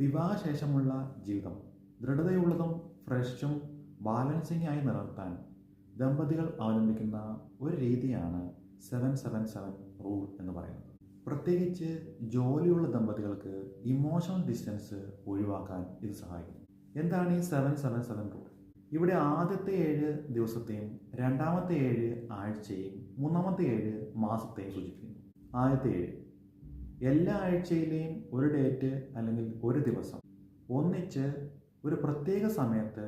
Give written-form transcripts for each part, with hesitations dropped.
വിവാഹശേഷമുള്ള ജീവിതം ദൃഢതയുള്ളതും ഫ്രഷും ബാലൻസിംഗ് ആയി നിലനിർത്താൻ ദമ്പതികൾ അവലംബിക്കുന്ന ഒരു രീതിയാണ് 7-7-7 റൂൾ എന്ന് പറയുന്നത്. പ്രത്യേകിച്ച് ജോലിയുള്ള ദമ്പതികൾക്ക് ഇമോഷണൽ ഡിസ്റ്റൻസ് ഒഴിവാക്കാൻ ഇത് സഹായിക്കും. എന്താണ് ഈ 7-7-7 റൂൾ? ഇവിടെ ആദ്യത്തെ 7 ദിവസത്തെയും രണ്ടാമത്തെ 7 ആഴ്ചയും മൂന്നാമത്തെ 7 മാസത്തെയും സൂചിപ്പിക്കുന്നു. ആദ്യത്തെ 7 എല്ലാ ആഴ്ചയിലെയും ഒരു ഡേറ്റ് അല്ലെങ്കിൽ ഒരു ദിവസം ഒന്നിച്ച് ഒരു പ്രത്യേക സമയത്ത്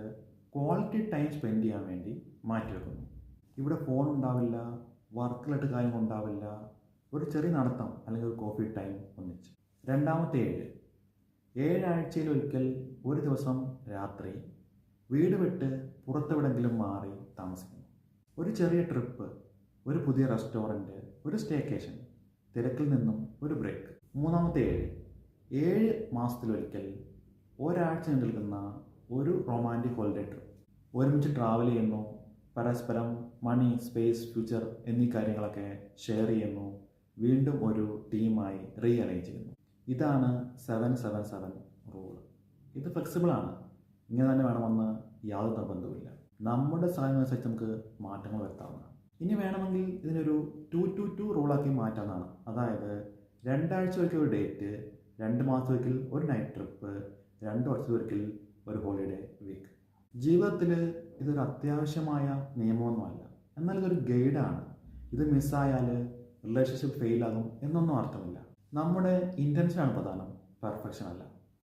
ക്വാളിറ്റി ടൈം സ്പെൻഡ് ചെയ്യാൻ വേണ്ടി മാറ്റിവെക്കുന്നു. ഇവിടെ ഫോൺ ഉണ്ടാവില്ല, വർക്കിലിട്ട് കാര്യങ്ങളുണ്ടാവില്ല, ഒരു ചെറിയ നടത്തം അല്ലെങ്കിൽ ഒരു കോഫി ടൈം ഒന്നിച്ച്. രണ്ടാമത്തെ 7 ആഴ്ചയിലൊരിക്കൽ ഒരു ദിവസം രാത്രി വീട് വിട്ട് പുറത്തെവിടെങ്കിലും മാറി താമസിക്കുന്നു. ഒരു ചെറിയ ട്രിപ്പ്, ഒരു പുതിയ റെസ്റ്റോറൻറ്റ്, ഒരു സ്റ്റേക്കേഷൻ, തിരക്കിൽ നിന്നും ഒരു ബ്രേക്ക്. മൂന്നാമത്തെ 7 മാസത്തിലൊരിക്കൽ ഒരാഴ്ച നിൽക്കുന്ന ഒരു റൊമാൻറ്റിക് ഹോളിഡേ ട്രിപ്പ്. ഒരുമിച്ച് ട്രാവൽ ചെയ്യുന്നു, പരസ്പരം മണി, സ്പേസ്, ഫ്യൂച്ചർ എന്നീ കാര്യങ്ങളൊക്കെ ഷെയർ ചെയ്യുന്നു, വീണ്ടും ഒരു ടീമായി റീഅറേഞ്ച് ചെയ്യുന്നു. ഇതാണ് 7-7-7 റൂൾ. ഇത് ഫ്ലെക്സിബിളാണ്, ഇങ്ങനെ തന്നെ വേണമെന്ന് യാതൊരു നിർബന്ധവുമില്ല. നമ്മുടെ സാഹചര്യമനുസരിച്ച് നമുക്ക് മാറ്റങ്ങൾ വരുത്താവുന്നതാണ്. ഇനി വേണമെങ്കിൽ ഇതിനൊരു 2-2-2 റൂളാക്കി മാറ്റാവുന്നതാണ്. അതായത് 2 ആഴ്ച ഒരിക്കൽ ഒരു ഡേറ്റ്, 2 മാസം ഒരിക്കൽ ഒരു നൈറ്റ് ട്രിപ്പ്, 2 വർഷം ഒരിക്കൽ ഒരു ഹോളിഡേ വീക്ക്. ജീവിതത്തിൽ ഇതൊരു അത്യാവശ്യമായ നിയമമൊന്നുമല്ല, എന്നാൽ ഇതൊരു ഗൈഡാണ്. ഇത് മിസ്സായാൽ റിലേഷൻഷിപ്പ് ഫെയിലാകും എന്നൊന്നും അർത്ഥമില്ല. നമ്മുടെ ഇൻറ്റൻഷനാണ് പ്രധാനം, പെർഫെക്ഷൻ അല്ല.